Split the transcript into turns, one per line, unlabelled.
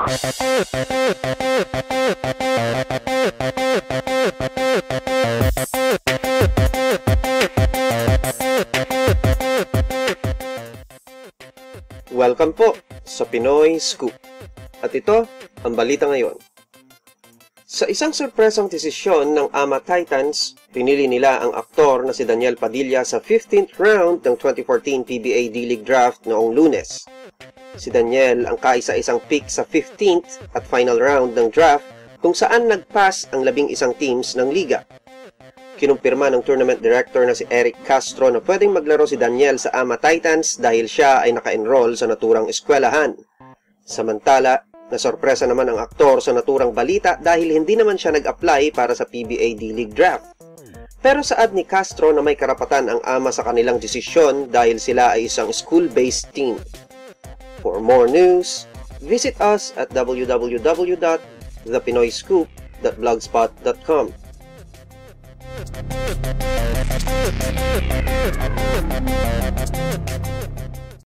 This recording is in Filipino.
Welcome po sa Pinoy Scoop. At ito ang balita ngayon. Sa isang sorpresang desisyon ng Ama Titans, pinili nila ang aktor na si Daniel Padilla sa 15th round ng 2014 PBA D-League Draft noong Lunes. Si Daniel ang kaisa-isang pick sa 15th at final round ng draft kung saan nag-pass ang 11 teams ng liga. Kinumpirma ng tournament director na si Eric Castro na pwedeng maglaro si Daniel sa Ama Titans dahil siya ay naka-enroll sa naturang eskwelahan. Samantala, nasorpresa naman ang aktor sa naturang balita dahil hindi naman siya nag-apply para sa PBA D-League Draft. Pero saad ni Castro na may karapatan ang Ama sa kanilang desisyon dahil sila ay isang school-based team. For more news, visit us at www.thepinoyscoop.blogspot.com.